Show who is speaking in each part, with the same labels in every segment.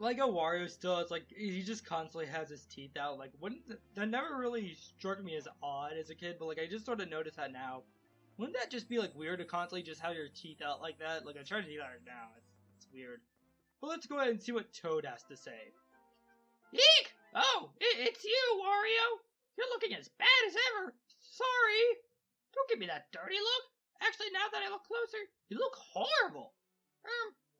Speaker 1: like a Wario still, it's like he just constantly has his teeth out. Like, that never really struck me as odd as a kid, but like I just sort of noticed that now. Wouldn't that just be like weird to constantly just have your teeth out like that? Like I try to do that right now. It's weird. But let's go ahead and see what Toad has to say.
Speaker 2: Eek! Oh, it's you, Wario. You're looking as bad as ever. Sorry. Don't give me that dirty look. Actually, now that I look closer, you look horrible.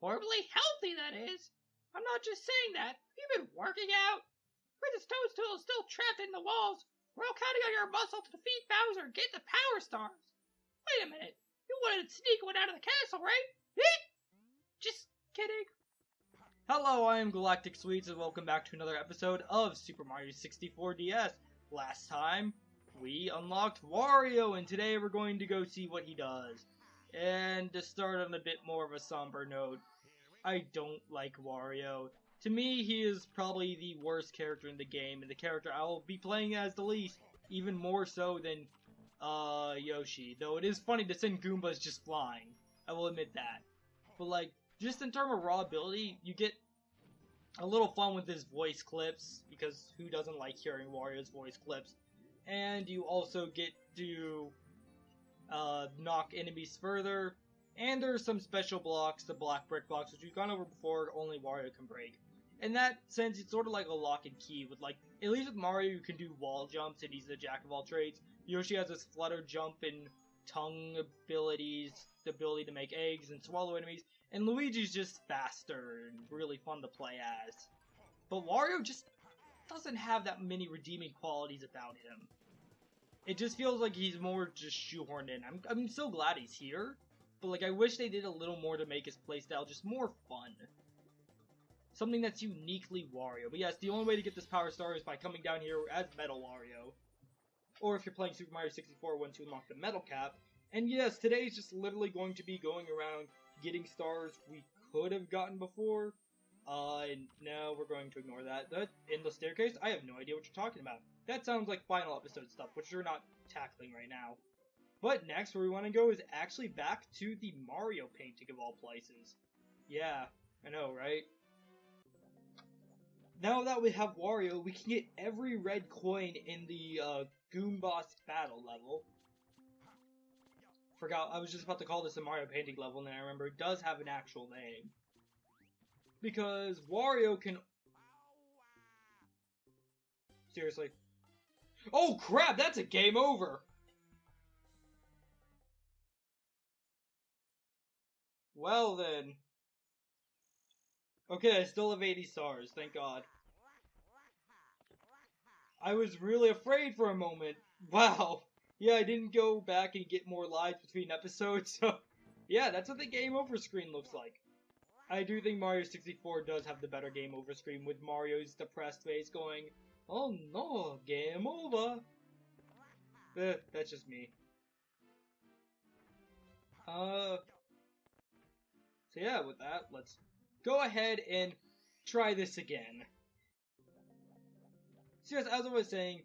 Speaker 2: Horribly healthy, that is. I'm not just saying that. You've been working out. Princess Toadstool is still trapped in the walls. We're all counting on your muscle to defeat Bowser and get the Power Stars. Wait a minute. You wanted to sneak one out of the castle, right? Just kidding.
Speaker 1: Hello, I am Galactic Sweets, and welcome back to another episode of Super Mario 64 DS. Last time, we unlocked Wario, and today we're going to go see what he does. And to start on a bit more of a somber note, I don't like Wario. To me, he is probably the worst character in the game, and the character I will be playing as the least, even more so than Yoshi. Though it is funny to send Goombas just flying. I will admit that. But like, just in terms of raw ability, you get a little fun with his voice clips, because who doesn't like hearing Wario's voice clips? And you also get to knock enemies further, and there's some special blocks, the black brick blocks, which we've gone over before, only Wario can break. In that sense, it's sort of like a lock and key, with like, at least with Mario you can do wall jumps, and he's the jack of all trades. Yoshi has this flutter jump and tongue abilities, the ability to make eggs and swallow enemies, and Luigi's just faster and really fun to play as. But Wario just doesn't have that many redeeming qualities about him. It just feels like he's more just shoehorned in. I'm so glad he's here, but like I wish they did a little more to make his playstyle just more fun. Something that's uniquely Wario. But yes, the only way to get this Power Star is by coming down here as Metal Wario. Or if you're playing Super Mario 64, once you unlock the Metal Cap. And yes, today is just literally going to be going around getting stars we could have gotten before. And no, we're going to ignore that. That endless staircase, I have no idea what you're talking about. That sounds like final episode stuff, which we're not tackling right now. But next, where we want to go is actually back to the Mario painting of all places. Yeah, I know, right? Now that we have Wario, we can get every red coin in the Goomboss battle level. Forgot, I was just about to call this a Mario painting level, and then I remember it does have an actual name. Because Wario can... Seriously. Oh crap, that's a game over! Well then. Okay, I still have 80 stars, thank God. I was really afraid for a moment. Wow. Yeah, I didn't go back and get more lives between episodes, so... Yeah, that's what the game over screen looks like. I do think Mario 64 does have the better game over screen, with Mario's depressed face going, "Oh no, game over." That's just me. So yeah, with that, let's go ahead and try this again. So yes, as I was saying,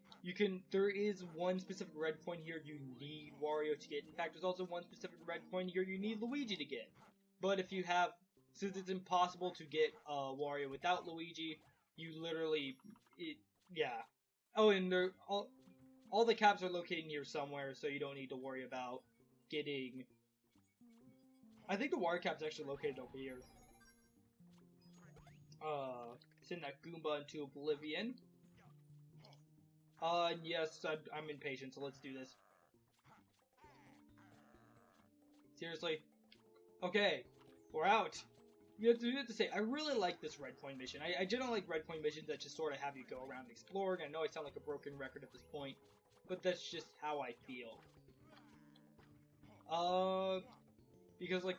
Speaker 1: there is one specific red coin here you need Wario to get. In fact, there's also one specific red coin here you need Luigi to get. But if you have, since it's impossible to get Wario without Luigi, you literally, yeah. Oh, and all the caps are located here somewhere, so you don't need to worry about getting... I think the Wario cap's actually located over here. Send that Goomba into oblivion. Yes, I'm impatient, so let's do this. Seriously? Okay, we're out. You have to say, I really like this red coin mission. I generally like red coin missions that just sort of have you go around exploring. I know I sound like a broken record at this point, but that's just how I feel. Because like,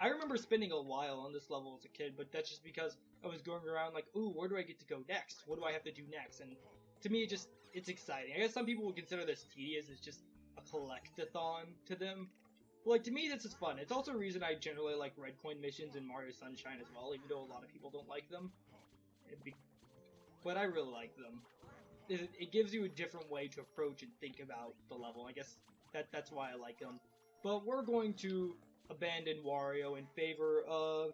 Speaker 1: I remember spending a while on this level as a kid, but that's just because I was going around like, ooh, where do I get to go next? What do I have to do next? And to me, it's exciting. I guess some people would consider this tedious. It's just a collectathon to them. But like, to me, this is fun. It's also a reason I generally like red coin missions in Mario Sunshine as well, even though a lot of people don't like them. But I really like them. It gives you a different way to approach and think about the level. I guess that's why I like them. But we're going to abandon Wario in favor of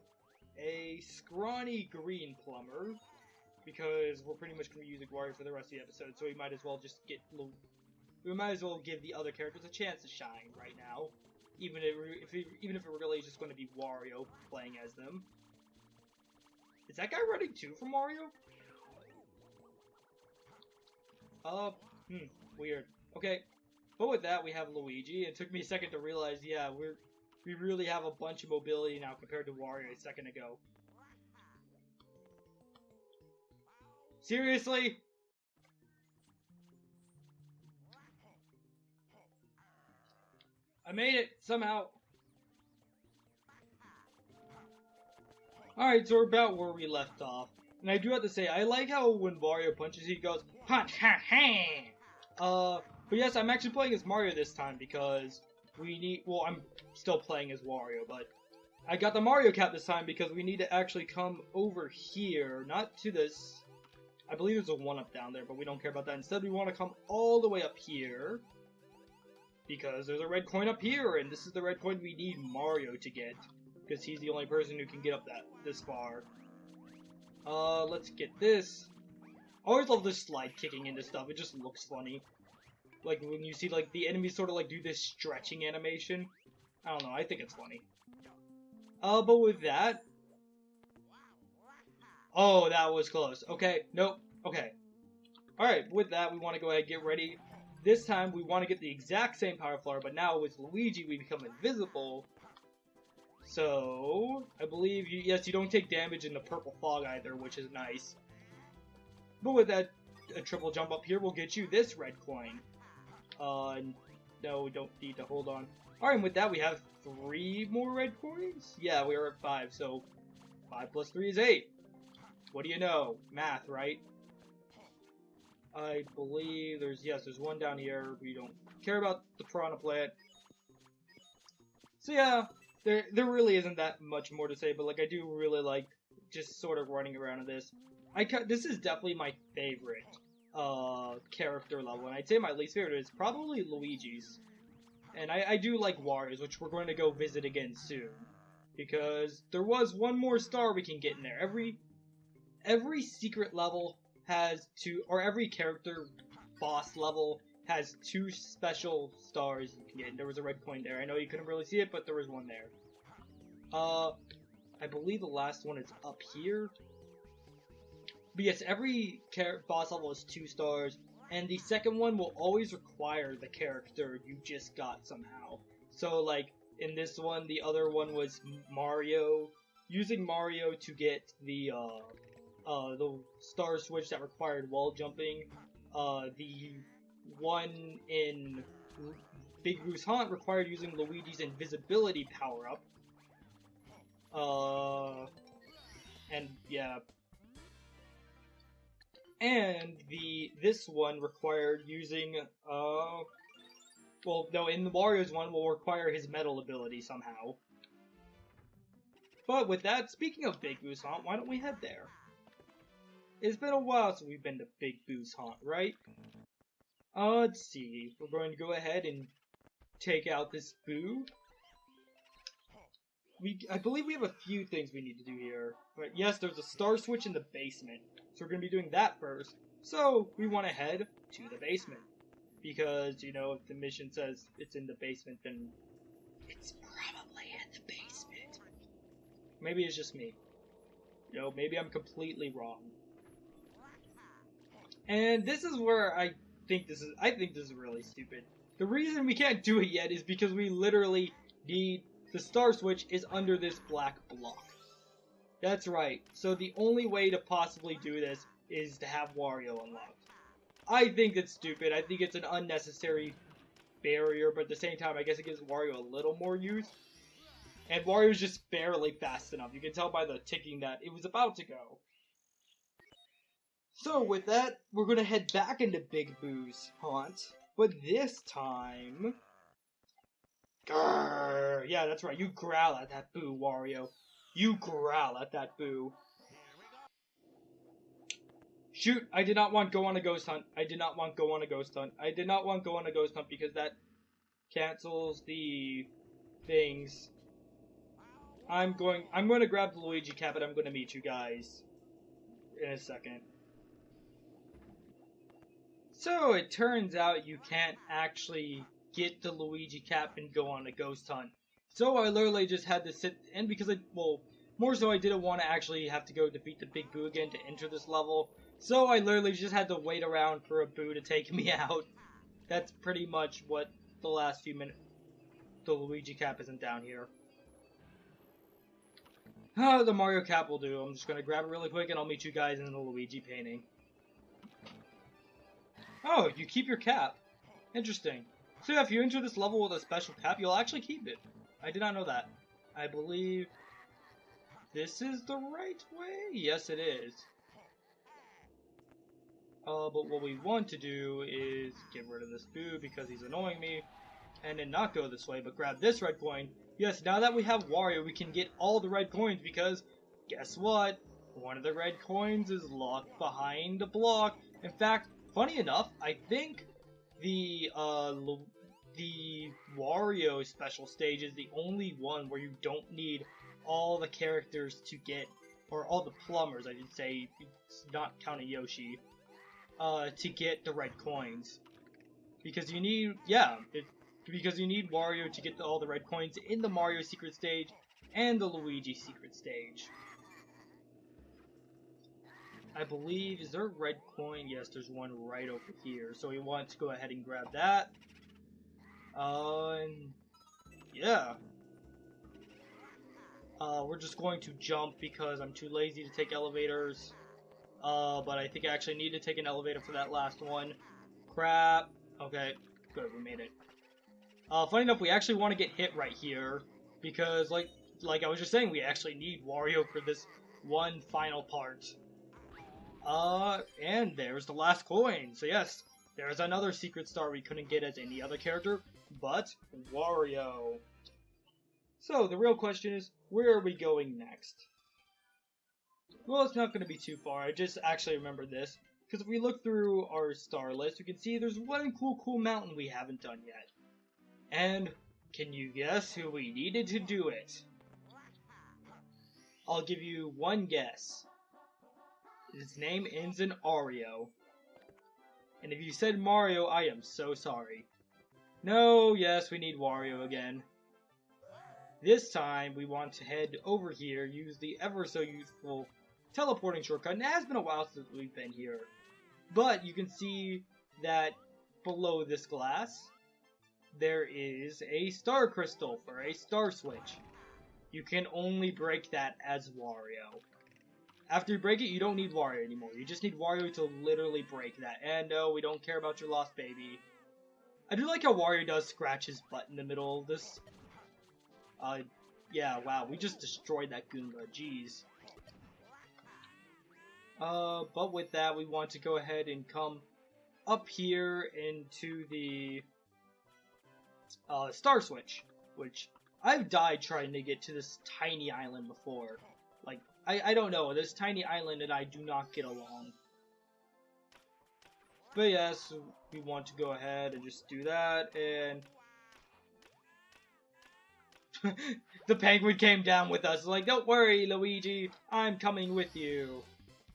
Speaker 1: a scrawny green plumber, because we're pretty much going to be using Wario for the rest of the episode, so we might as well just we might as well give the other characters a chance to shine right now, even if it really is just going to be Wario playing as them. Is that guy running too from Wario? Weird. Okay, but with that we have Luigi. It took me a second to realize, yeah, we really have a bunch of mobility now compared to Wario a second ago. Seriously? I made it, somehow. Alright, so we're about where we left off. And I do have to say, I like how when Wario punches, he goes, punch, ha, ha! But yes, I'm actually playing as Mario this time because well, I'm still playing as Wario, but I got the Mario cap this time because we need to actually come over here, not to this. I believe there's a 1-up down there, but we don't care about that. Instead, we want to come all the way up here because there's a red coin up here, and this is the red coin we need Mario to get because he's the only person who can get up this far. Let's get this. I always love this slide kicking into stuff. It just looks funny. Like, when you see, like, the enemies sort of, like, do this stretching animation. I don't know, I think it's funny. But with that... Oh, that was close. Okay, nope, okay. Alright, with that, we want to go ahead and get ready. This time, we want to get the exact same power flower, but now with Luigi, we become invisible. So, I believe, yes, you don't take damage in the purple fog either, which is nice. But with that, a triple jump up here will get you this red coin. No, don't need to hold on. Alright, and with that, we have 3 more red coins? Yeah, we are at 5, so 5 plus 3 is 8. What do you know? Math, right? I believe there's one down here. We don't care about the piranha plant. So yeah, there really isn't that much more to say, but like I do really like just sort of running around in this. This is definitely my favorite character level, and I'd say my least favorite is probably Luigi's. And I do like Wario's, which we're going to go visit again soon. Because there was one more star we can get in there. Every secret level has every character boss level has 2 special stars you can get. And there was a red coin there. I know you couldn't really see it, but there was one there. I believe the last one is up here. But yes, every boss level is 2 stars, and the second one will always require the character you just got somehow. So, like, in this one, the other one was Mario. Using Mario to get the star switch that required wall jumping. The one in Big Boo's Haunt required using Luigi's invisibility power-up. And, yeah. And this one required using, well, no, in the Wario's one will require his metal ability somehow. But with that, speaking of Big Boo's Haunt, why don't we head there? It's been a while since we've been to Big Boo's Haunt, right? Let's see. We're going to go ahead and take out this Boo. I believe we have a few things we need to do here. But yes, there's a star switch in the basement. So we're going to be doing that first. So, we want to head to the basement. Because, you know, if the mission says it's in the basement, then it's probably in the basement. Maybe it's just me. You know, maybe I'm completely wrong. And this is where I think this is really stupid. The reason we can't do it yet is because we literally need the star switch is under this black block. That's right. So the only way to possibly do this is to have Wario unlocked. I think it's stupid. I think it's an unnecessary barrier, but at the same time, I guess it gives Wario a little more use. And Wario's just barely fast enough. You can tell by the ticking that it was about to go. So with that, we're going to head back into Big Boo's Haunt. But this time... Grrr! Yeah, that's right. You growl at that Boo, Wario. You growl at that Boo. Shoot! I did not want go on a ghost hunt. I did not want go on a ghost hunt. I did not want go on a ghost hunt because that cancels the things. I'm going to grab the Luigi cap and I'm going to meet you guys in a second. So it turns out you can't actually get the Luigi cap and go on a ghost hunt. So I literally just had to sit, and because more so I didn't want to actually have to go defeat the Big Boo again to enter this level. So I literally just had to wait around for a Boo to take me out. That's pretty much what the last few minutes. The Luigi cap isn't down here. The Mario cap will do. I'm just gonna grab it really quick and I'll meet you guys in the Luigi painting. Oh, you keep your cap. Interesting. So yeah, if you enter this level with a special cap, you'll actually keep it. I did not know that. I believe this is the right way? Yes, it is. But what we want to do is get rid of this Boo because he's annoying me, and then not go this way, but grab this red coin. Yes, now that we have Wario, we can get all the red coins because, guess what? One of the red coins is locked behind a block. In fact, funny enough, I think the Wario special stage is the only one where you don't need all the characters to get, or all the plumbers, I should say, not counting Yoshi, to get the red coins. Because you need, because you need Wario to get all the red coins in the Mario secret stage and the Luigi secret stage. I believe, is there a red coin? Yes, there's one right over here. So we want to go ahead and grab that. Yeah. We're just going to jump because I'm too lazy to take elevators. But I think I actually need to take an elevator for that last one. Crap. Okay, good, we made it. Funny enough, we actually want to get hit right here because, like I was just saying, we actually need Wario for this one final part. And there's the last coin. So yes, there's another secret star we couldn't get as any other character, but Wario. So the real question is, where are we going next? Well, it's not going to be too far. I just actually remembered this, because if we look through our star list, we can see there's one cool mountain we haven't done yet. And can you guess who we needed to do it? I'll give you one guess. His name ends in Ario. And if you said Mario, I am so sorry. No, yes, we need Wario again. This time, we want to head over here, use the ever so useful teleporting shortcut. And it has been a while since we've been here. But you can see that below this glass, there is a star crystal for a star switch. You can only break that as Wario. After you break it, you don't need Wario anymore. You just need Wario to literally break that. And no, we don't care about your lost baby. I do like how Wario does scratch his butt in the middle of this. Yeah, wow, we just destroyed that Goomba. Jeez. But with that, we want to go ahead and come up here into the star switch, which I've died trying to get to this tiny island before. Like, I don't know, this tiny island and I do not get along. But yes, we want to go ahead and just do that, and the penguin came down with us, like, don't worry, Luigi, I'm coming with you.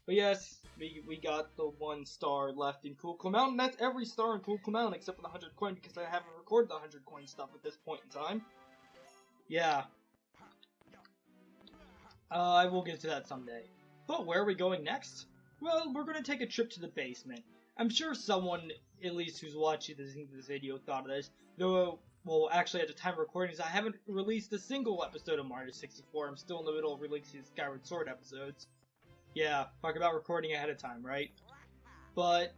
Speaker 1: But yes, we got the one star left in Cool Mountain. That's every star in Cool Mountain except for the 100 coin, because I haven't recorded the 100 coin stuff at this point in time. Yeah. I will get to that someday. But where are we going next? Well, we're going to take a trip to the basement. I'm sure someone, at least who's watching this video, thought of this. Though, well, actually at the time of recording, I haven't released a single episode of Mario 64. I'm still in the middle of releasing Skyward Sword episodes. Yeah, talk about recording ahead of time, right? But,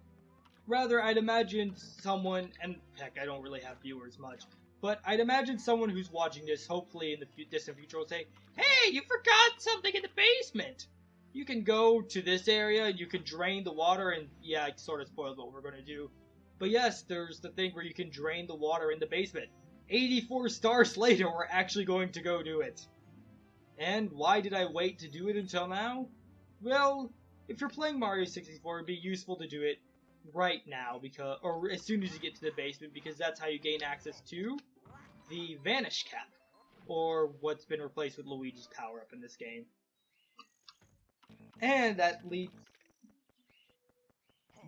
Speaker 1: rather, I'd imagine someone, and heck, I don't really have viewers much, but I'd imagine someone who's watching this, hopefully in the distant future, will say, hey, you forgot something in the basement! You can go to this area, you can drain the water, and yeah, I sort of spoiled what we're going to do. But yes, there's the thing where you can drain the water in the basement. 84 stars later, we're actually going to go do it. And why did I wait to do it until now? Well, if you're playing Mario 64, it'd be useful to do it right now, because, or as soon as you get to the basement, because that's how you gain access to the Vanish Cap. or what's been replaced with Luigi's power-up in this game. And that leads...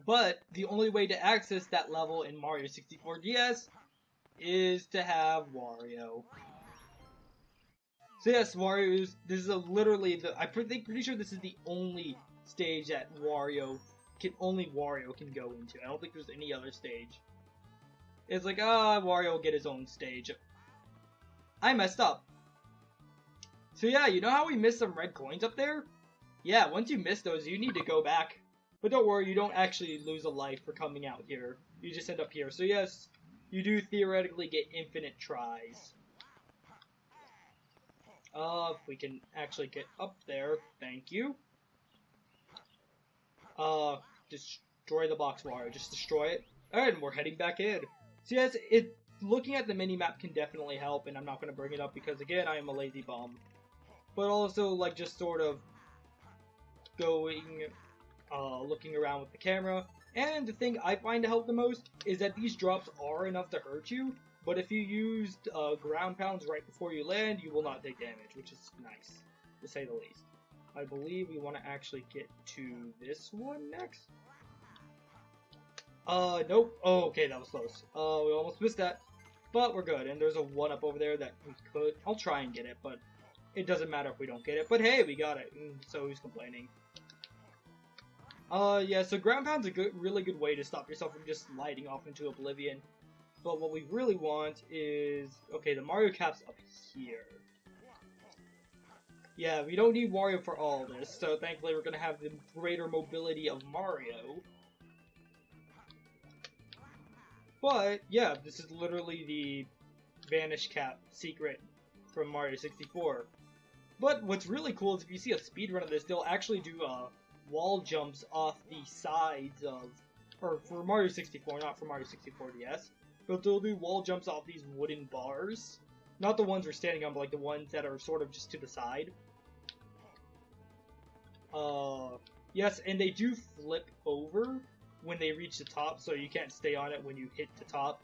Speaker 1: But the only way to access that level in Mario 64 DS is to have Wario. So yes, Wario is... This is literally the... I'm pretty sure this is the only stage that only Wario can go into. I don't think there's any other stage. It's like, Wario will get his own stage. I messed up. So yeah, you know how we missed some red coins up there? Yeah, once you miss those, you need to go back. But don't worry, you don't actually lose a life for coming out here. You just end up here. So yes, you do theoretically get infinite tries. If we can actually get up there, thank you. Destroy the box, Wario. Just destroy it. And we're heading back in. So yes, looking at the mini-map can definitely help, and I'm not going to bring it up because, again, I am a lazy bum. But also, like, just sort of going, looking around with the camera. And the thing I find to help the most is that these drops are enough to hurt you, but if you used ground pounds right before you land, you will not take damage, which is nice, to say the least. I believe we want to actually get to this one next. Nope. Oh, okay, that was close. We almost missed that, but we're good. And there's a 1-up over there that we could... I'll try and get it, but it doesn't matter if we don't get it. But hey, we got it, so who's complaining? Yeah, so ground pound's a really good way to stop yourself from just sliding off into oblivion. But what we really want is... Okay, the Mario cap's up here. Yeah, we don't need Wario for all of this, so thankfully we're gonna have the greater mobility of Mario. But, yeah, this is literally the Vanish Cap secret from Mario 64. But what's really cool is if you see a speedrun of this, they'll actually do wall jumps off the sides of... Or for Mario 64, not for Mario 64 DS. But they'll do wall jumps off these wooden bars. Not the ones we're standing on, but like the ones that are sort of just to the side. Yes, and they do flip over when they reach the top, so you can't stay on it when you hit the top.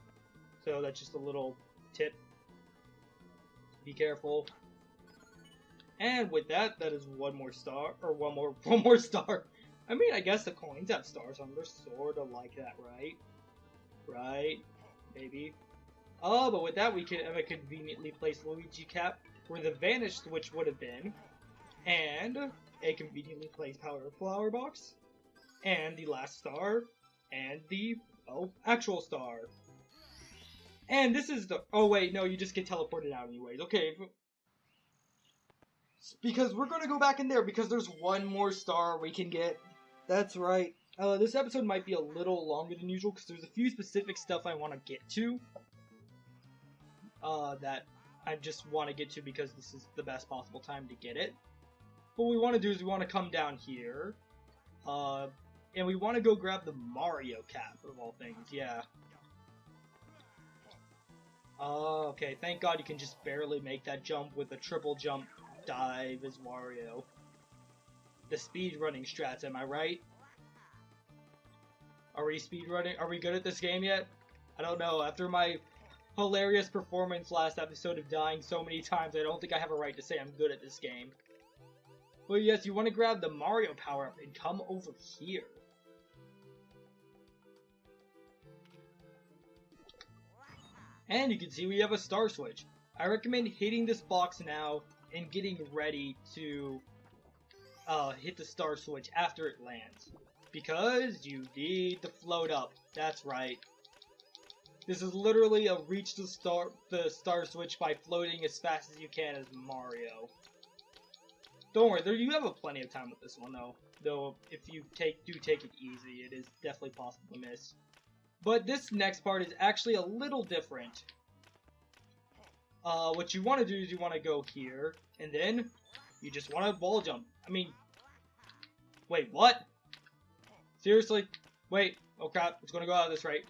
Speaker 1: So that's just a little tip. Be careful. And with that, that is one more star, or one more star. I mean, I guess the coins have stars on them. They're sort of like that, right? Right? Maybe. But with that, we can have a conveniently placed Luigi cap where the vanish switch would have been, and a conveniently placed power flower box, and the last star, and the, actual star. And this is the, oh wait, no, you just get teleported out anyways. Okay, because we're going to go back in there because there's one more star we can get. That's right. This episode might be a little longer than usual because there's a few specific stuff I want to get to. That I just want to get to because this is the best possible time to get it. What we want to do is we want to come down here. And we want to go grab the Mario cap, of all things, yeah. Okay, thank God you can just barely make that jump with a triple jump dive as Wario. The speedrunning strats, am I right? Are we speedrunning? Are we good at this game yet? I don't know. After my hilarious performance last episode of dying so many times, I don't think I have a right to say I'm good at this game. But yes, you want to grab the Mario power-up and come over here. And you can see we have a star switch. I recommend hitting this box now and getting ready to hit the star switch after it lands. Because you need to float up. That's right. This is literally a reach the star switch by floating as fast as you can as Mario. Don't worry, you have plenty of time with this one though. Though if you do take it easy, it is definitely possible to miss. But this next part is actually a little different. What you want to do is you want to go here, and then you just want to wall jump. I mean, wait, what? Seriously? Wait, oh crap, it's gonna go out this right.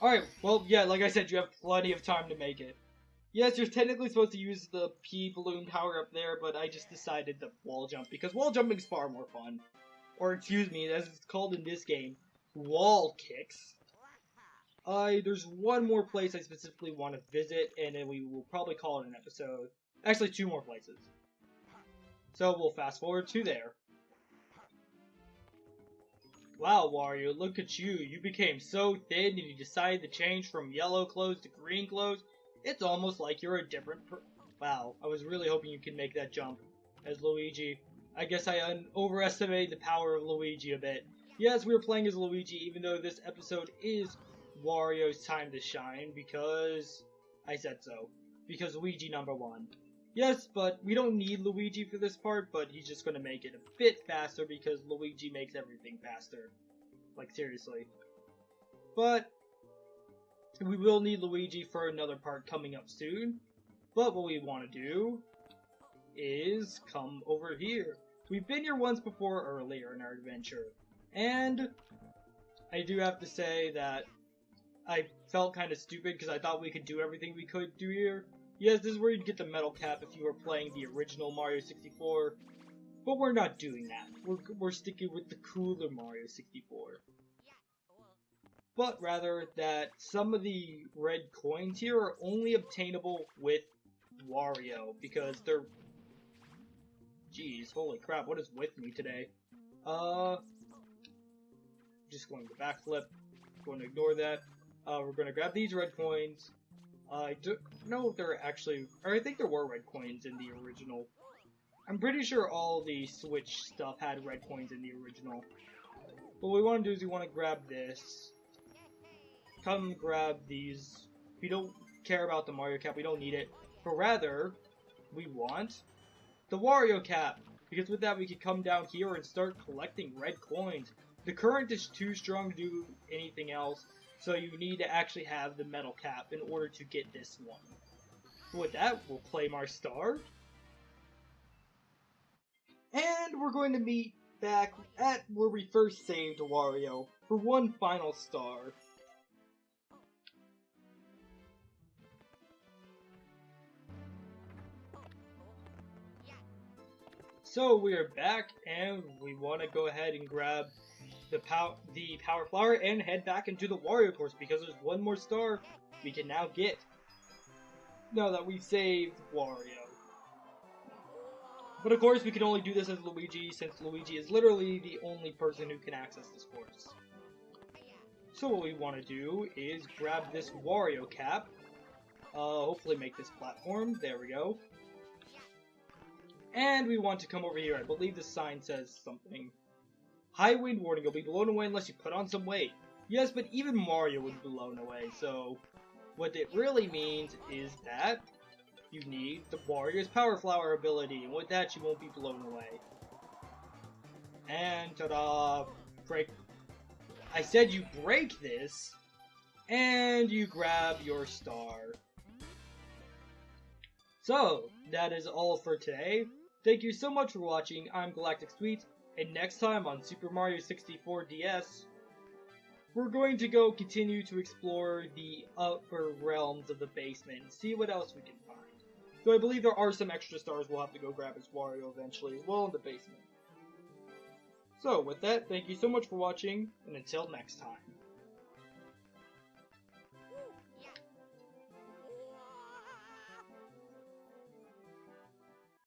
Speaker 1: Alright, well, yeah, like I said, you have plenty of time to make it. Yes, you're technically supposed to use the P balloon power up there, but I just decided to wall jump, because wall jumping is far more fun. Or, excuse me, as it's called in this game, wall kicks. There's one more place I specifically want to visit, and then we will probably call it an episode. Actually, two more places. So we'll fast forward to there. Wow, Wario, look at you. You became so thin and you decided to change from yellow clothes to green clothes. It's almost like you're a different Wow, I was really hoping you could make that jump as Luigi. I guess I overestimated the power of Luigi a bit. Yes, we were playing as Luigi, even though this episode is Wario's time to shine, because I said so. Because Luigi #1. Yes, but we don't need Luigi for this part, but he's just going to make it a bit faster because Luigi makes everything faster. Like, seriously. But we will need Luigi for another part coming up soon. But what we want to do is come over here. We've been here once before earlier in our adventure. And I do have to say that I felt kind of stupid because I thought we could do everything we could do here. Yes, this is where you'd get the metal cap if you were playing the original Mario 64. But we're not doing that. We're sticking with the cooler Mario 64. But rather that some of the red coins here are only obtainable with Wario because they're... Jeez, holy crap, what is with me today? Just going to backflip. Going to ignore that. We're going to grab these red coins. I don't know if they're actually... Or I think there were red coins in the original. I'm pretty sure all the Switch stuff had red coins in the original. What we want to do is we want to grab this. Come grab these. We don't care about the Mario cap. We don't need it. But rather, we want the Wario cap. Because with that, we can come down here and start collecting red coins. The current is too strong to do anything else. So you need to actually have the metal cap in order to get this one. With that, we'll claim our star. And we're going to meet back at where we first saved Wario for one final star. So we are back, and we want to go ahead and grab the power flower and head back into the Wario course because there's one more star we can now get. Now that we've saved Wario. But of course we can only do this as Luigi since Luigi is literally the only person who can access this course. So what we want to do is grab this Wario cap. Hopefully make this platform. There we go. And we want to come over here. I believe the sign says something. High wind warning, you'll be blown away unless you put on some weight. Yes, but even Mario would be blown away, so... What it really means is that you need the Wario's Power Flower ability, and with that you won't be blown away. And ta-da! Break... I said you break this, and you grab your star. So, that is all for today. Thank you so much for watching. I'm Galactic Sweets. And next time on Super Mario 64 DS, we're going to go continue to explore the upper realms of the basement and see what else we can find. So I believe there are some extra stars we'll have to go grab as Wario eventually as well in the basement. So with that, thank you so much for watching, and until next time.